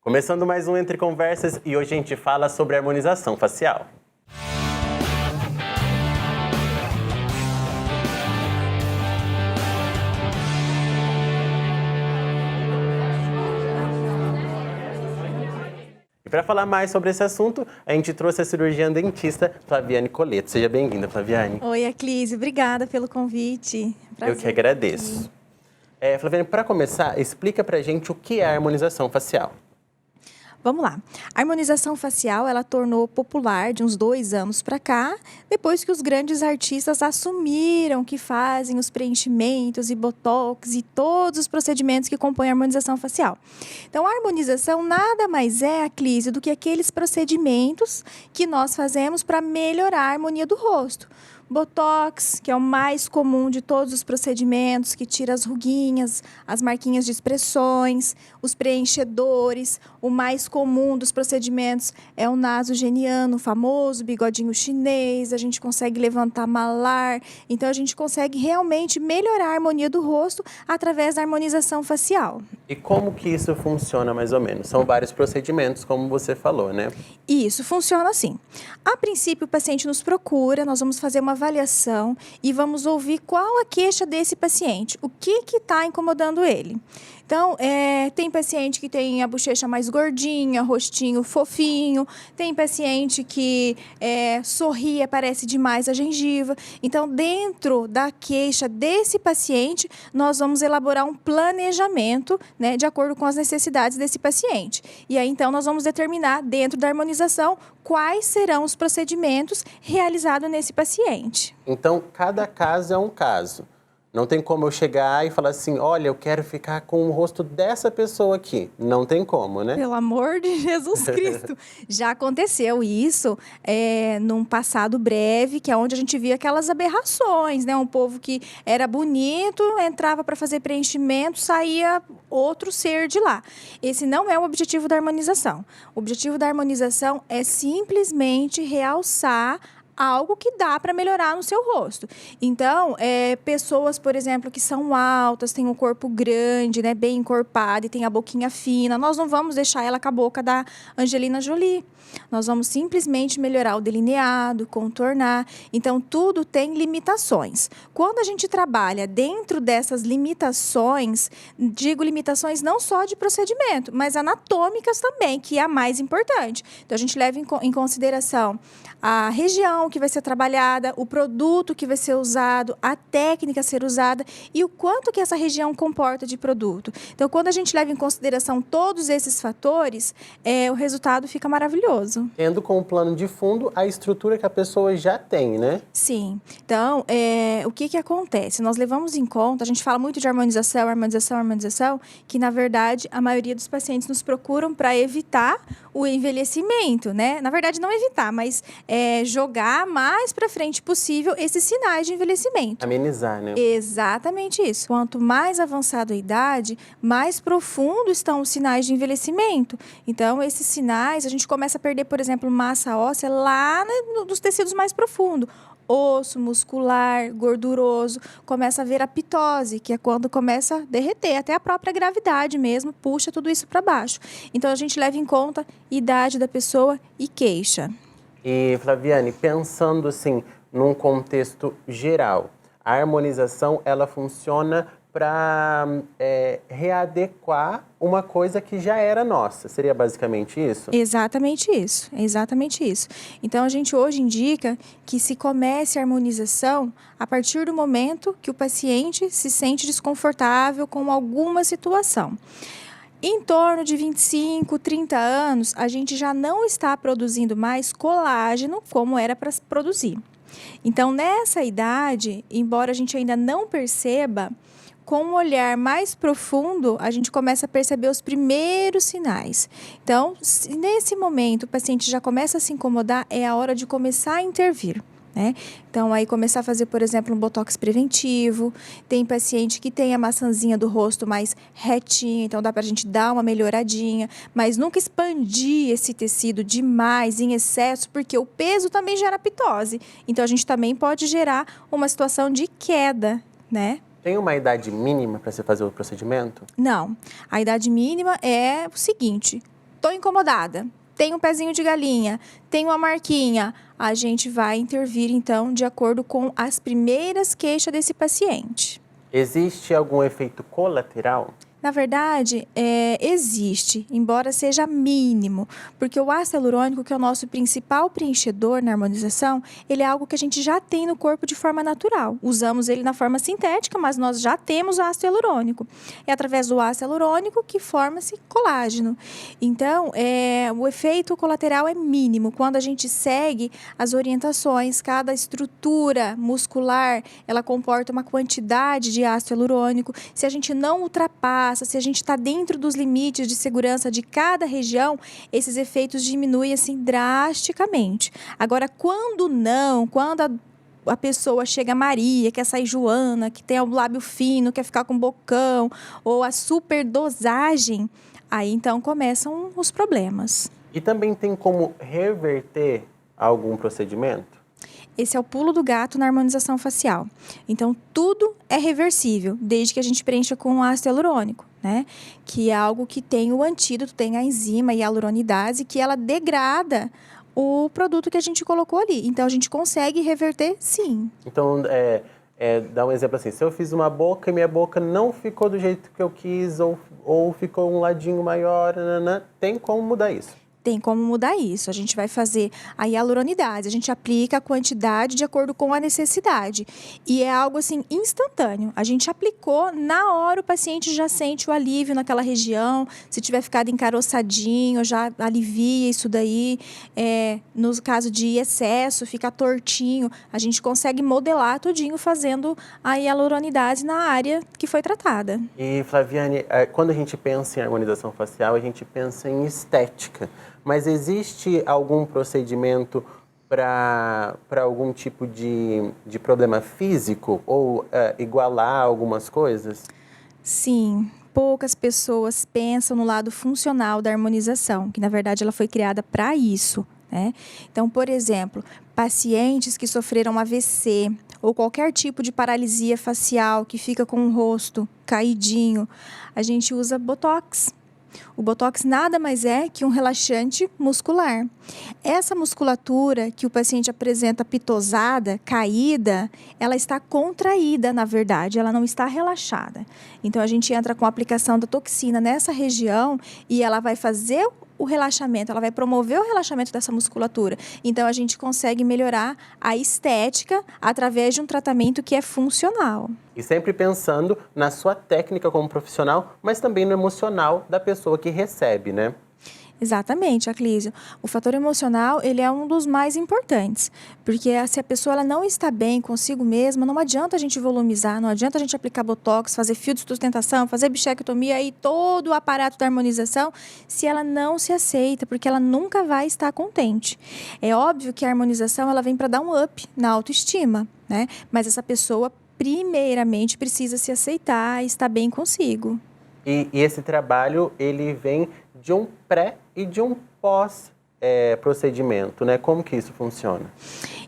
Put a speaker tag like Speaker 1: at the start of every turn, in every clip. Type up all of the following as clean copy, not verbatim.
Speaker 1: Começando mais um Entre Conversas e hoje a gente fala sobre harmonização facial. E para falar mais sobre esse assunto, a gente trouxe a cirurgiã dentista Flaviane Coleto. Seja bem-vinda, Flaviane.
Speaker 2: Oi, Aclise. Obrigada pelo convite.
Speaker 1: Eu que agradeço. Flaviane, para começar, explica pra gente o que é a harmonização facial.
Speaker 2: Vamos lá. A harmonização facial, ela tornou popular de uns 2 anos para cá, depois que os grandes artistas assumiram que fazem os preenchimentos e botox e todos os procedimentos que compõem a harmonização facial. Então, a harmonização nada mais é, Aclise, do que aqueles procedimentos que nós fazemos para melhorar a harmonia do rosto. Botox, que é o mais comum de todos os procedimentos, que tira as ruguinhas, as marquinhas de expressões, os preenchedores. O mais comum dos procedimentos é o nasogeniano, o famoso bigodinho chinês. A gente consegue levantar malar. Então, a gente consegue realmente melhorar a harmonia do rosto através da harmonização facial.
Speaker 1: E como que isso funciona, mais ou menos? São vários procedimentos, como você falou, né?
Speaker 2: Isso, funciona assim. A princípio, o paciente nos procura, nós vamos fazer uma avaliação e vamos ouvir qual a queixa desse paciente, o que está incomodando ele. Então, tem paciente que tem a bochecha mais gordinha, rostinho fofinho, tem paciente que sorri, aparece demais a gengiva. Então, dentro da queixa desse paciente, nós vamos elaborar um planejamento, né, de acordo com as necessidades desse paciente. E aí, então, nós vamos determinar, dentro da harmonização, quais serão os procedimentos realizados nesse paciente.
Speaker 1: Então, cada caso é um caso. Não tem como eu chegar e falar assim, olha, eu quero ficar com o rosto dessa pessoa aqui. Não tem como, né?
Speaker 2: Pelo amor de Jesus Cristo. Já aconteceu isso num passado breve, que é onde a gente via aquelas aberrações, né? Um povo que era bonito, entrava para fazer preenchimento, saía outro ser de lá. Esse não é o objetivo da harmonização. O objetivo da harmonização é simplesmente realçar algo que dá para melhorar no seu rosto. Então, pessoas, por exemplo, que são altas, têm um corpo grande, né, bem encorpado e tem a boquinha fina, nós não vamos deixar ela com a boca da Angelina Jolie. Nós vamos simplesmente melhorar o delineado, contornar. Então, tudo tem limitações. Quando a gente trabalha dentro dessas limitações, digo limitações não só de procedimento, mas anatômicas também, que é a mais importante. Então, a gente leva em consideração a região que vai ser trabalhada, o produto que vai ser usado, a técnica a ser usada e o quanto que essa região comporta de produto. Então, quando a gente leva em consideração todos esses fatores, o resultado fica maravilhoso.
Speaker 1: Tendo como plano de fundo a estrutura que a pessoa já tem, né?
Speaker 2: Sim. Então, o que acontece? Nós levamos em conta, a gente fala muito de harmonização, harmonização, harmonização, que, na verdade, a maioria dos pacientes nos procuram para evitar o envelhecimento, né? Na verdade, não evitar, mas jogar mais para frente possível esses sinais de envelhecimento.
Speaker 1: Amenizar, né?
Speaker 2: Exatamente isso. Quanto mais avançada a idade, mais profundo estão os sinais de envelhecimento. Então, esses sinais, a gente começa a perder, por exemplo, massa óssea lá nos tecidos mais profundos. Osso, muscular, gorduroso, começa a ver a pitose, que é quando começa a derreter, até a própria gravidade mesmo, puxa tudo isso para baixo. Então, a gente leva em conta a idade da pessoa e queixa.
Speaker 1: E, Flaviane, pensando assim, num contexto geral, a harmonização, ela funciona para readequar uma coisa que já era nossa. Seria basicamente isso?
Speaker 2: Exatamente isso, exatamente isso. Então, a gente hoje indica que se comece a harmonização a partir do momento que o paciente se sente desconfortável com alguma situação. Em torno de 25, 30 anos, a gente já não está produzindo mais colágeno como era para produzir. Então, nessa idade, embora a gente ainda não perceba, com um olhar mais profundo, a gente começa a perceber os primeiros sinais. Então, se nesse momento o paciente já começa a se incomodar, é a hora de começar a intervir, né? Então, aí começar a fazer, por exemplo, um botox preventivo. Tem paciente que tem a maçãzinha do rosto mais retinha, então dá pra gente dar uma melhoradinha, mas nunca expandir esse tecido demais, em excesso, porque o peso também gera pitose. Então, a gente também pode gerar uma situação de queda, né?
Speaker 1: Tem uma idade mínima para se fazer o procedimento?
Speaker 2: Não. A idade mínima é o seguinte: Tô incomodada, tem um pezinho de galinha, tem uma marquinha, a gente vai intervir, então, de acordo com as primeiras queixas desse paciente.
Speaker 1: Existe algum efeito colateral?
Speaker 2: Na verdade, existe, embora seja mínimo, porque o ácido hialurônico, que é o nosso principal preenchedor na harmonização, ele é algo que a gente já tem no corpo de forma natural. Usamos ele na forma sintética, mas nós já temos o ácido hialurônico. É através do ácido hialurônico que forma-se colágeno. Então, o efeito colateral é mínimo. Quando a gente segue as orientações, cada estrutura muscular, ela comporta uma quantidade de ácido hialurônico. Se a gente não ultrapassa, se a gente está dentro dos limites de segurança de cada região, esses efeitos diminuem assim drasticamente. Agora, quando a pessoa chega Maria, quer sair Joana, que tem o lábio fino, quer ficar com bocão, ou a superdosagem, aí então começam os problemas.
Speaker 1: E também tem como reverter algum procedimento?
Speaker 2: Esse é o pulo do gato na harmonização facial. Então, tudo é reversível, desde que a gente preencha com ácido hialurônico, né? Que é algo que tem o antídoto, tem a enzima hialuronidase, que ela degrada o produto que a gente colocou ali. Então, a gente consegue reverter, sim.
Speaker 1: Então, dá um exemplo assim, se eu fiz uma boca e minha boca não ficou do jeito que eu quis, ou ficou um ladinho maior, tem como mudar isso?
Speaker 2: Tem como mudar isso. A gente vai fazer a hialuronidase, a gente aplica a quantidade de acordo com a necessidade. E é algo assim instantâneo. A gente aplicou, na hora o paciente já sente o alívio naquela região. Se tiver ficado encaroçadinho, já alivia isso daí. No caso de excesso, fica tortinho, a gente consegue modelar tudinho fazendo a hialuronidase na área que foi tratada.
Speaker 1: E, Flaviane, quando a gente pensa em harmonização facial, a gente pensa em estética. Mas existe algum procedimento para algum tipo de problema físico ou igualar algumas coisas?
Speaker 2: Sim, poucas pessoas pensam no lado funcional da harmonização, que na verdade ela foi criada para isso, né? Então, por exemplo, pacientes que sofreram AVC ou qualquer tipo de paralisia facial que fica com o rosto caidinho, a gente usa Botox. O Botox nada mais é que um relaxante muscular. Essa musculatura que o paciente apresenta pitosada, caída, ela está contraída, na verdade, ela não está relaxada. Então, a gente entra com a aplicação da toxina nessa região e ela vai fazer o relaxamento, ela vai promover o relaxamento dessa musculatura. Então, a gente consegue melhorar a estética através de um tratamento que é funcional.
Speaker 1: E sempre pensando na sua técnica como profissional, mas também no emocional da pessoa que recebe, né?
Speaker 2: Exatamente, Aclísio. O fator emocional, ele é um dos mais importantes, porque se a pessoa ela não está bem consigo mesma, não adianta a gente volumizar, não adianta a gente aplicar botox, fazer fio de sustentação, fazer bichectomia e todo o aparato da harmonização, se ela não se aceita, porque ela nunca vai estar contente. É óbvio que a harmonização ela vem para dar um up na autoestima, né? Mas essa pessoa, primeiramente, precisa se aceitar e estar bem consigo.
Speaker 1: E esse trabalho, ele vem de um pré e de um pós procedimento, né? Como que isso funciona?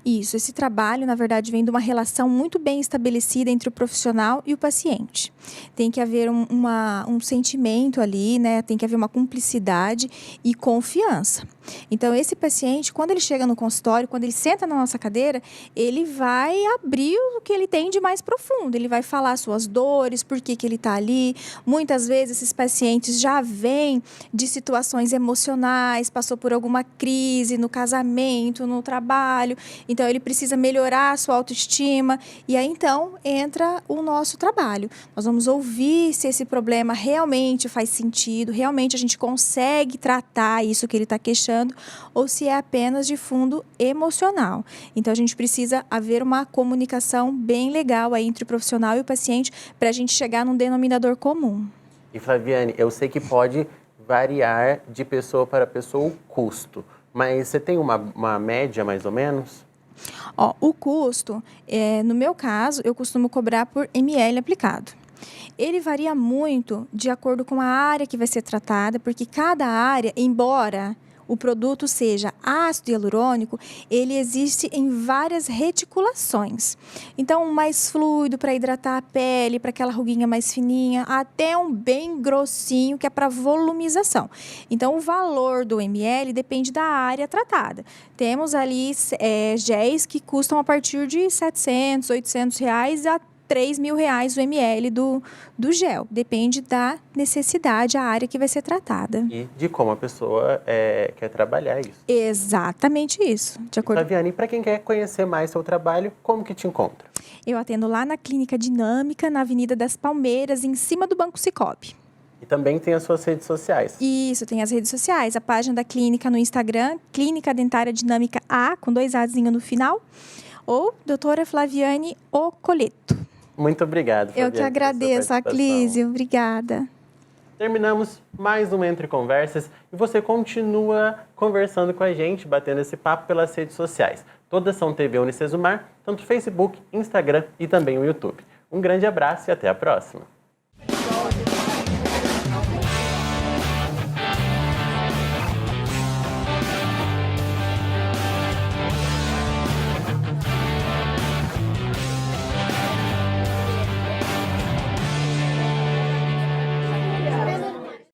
Speaker 2: Isso, esse trabalho, na verdade, vem de uma relação muito bem estabelecida entre o profissional e o paciente. Tem que haver um sentimento ali, né? Tem que haver uma cumplicidade e confiança. Então, esse paciente, quando ele chega no consultório, quando ele senta na nossa cadeira, ele vai abrir o que ele tem de mais profundo. Ele vai falar suas dores, por que ele está ali. Muitas vezes, esses pacientes já vêm de situações emocionais, passou por alguma crise no casamento, no trabalho. Então, ele precisa melhorar a sua autoestima. E aí, então, entra o nosso trabalho. Nós vamos ouvir se esse problema realmente faz sentido, realmente a gente consegue tratar isso que ele está queixando, ou se é apenas de fundo emocional. Então, a gente precisa haver uma comunicação bem legal aí entre o profissional e o paciente para a gente chegar num denominador comum.
Speaker 1: E, Flaviane, eu sei que pode variar de pessoa para pessoa o custo, mas você tem uma média, mais ou menos?
Speaker 2: O custo, no meu caso, eu costumo cobrar por ml aplicado. Ele varia muito de acordo com a área que vai ser tratada, porque cada área, embora o produto seja ácido hialurônico, ele existe em várias reticulações. Então, um mais fluido para hidratar a pele, para aquela ruguinha mais fininha, até um bem grossinho, que é para volumização. Então, o valor do ml depende da área tratada. Temos ali géis que custam a partir de R$700, R$800 a R$3.000 o ml do gel. Depende da necessidade, a área que vai ser tratada.
Speaker 1: E de como a pessoa quer trabalhar isso.
Speaker 2: Exatamente isso. De acordo.
Speaker 1: Flaviane, para quem quer conhecer mais seu trabalho, como que te encontra?
Speaker 2: Eu atendo lá na Clínica Dinâmica, na Avenida das Palmeiras, em cima do Banco Sicoob.
Speaker 1: E também tem as suas redes sociais.
Speaker 2: Isso, tem as redes sociais. A página da clínica no Instagram, Clínica Dentária Dinâmica A, com 2 Azinho no final. Ou doutora Flaviane Ocoleto.
Speaker 1: Muito obrigado, Flaviane.
Speaker 2: Eu que agradeço, Aclísio. Obrigada.
Speaker 1: Terminamos mais um Entre Conversas e você continua conversando com a gente, batendo esse papo pelas redes sociais. Todas são TV Unicesumar, tanto Facebook, Instagram e também o YouTube. Um grande abraço e até a próxima.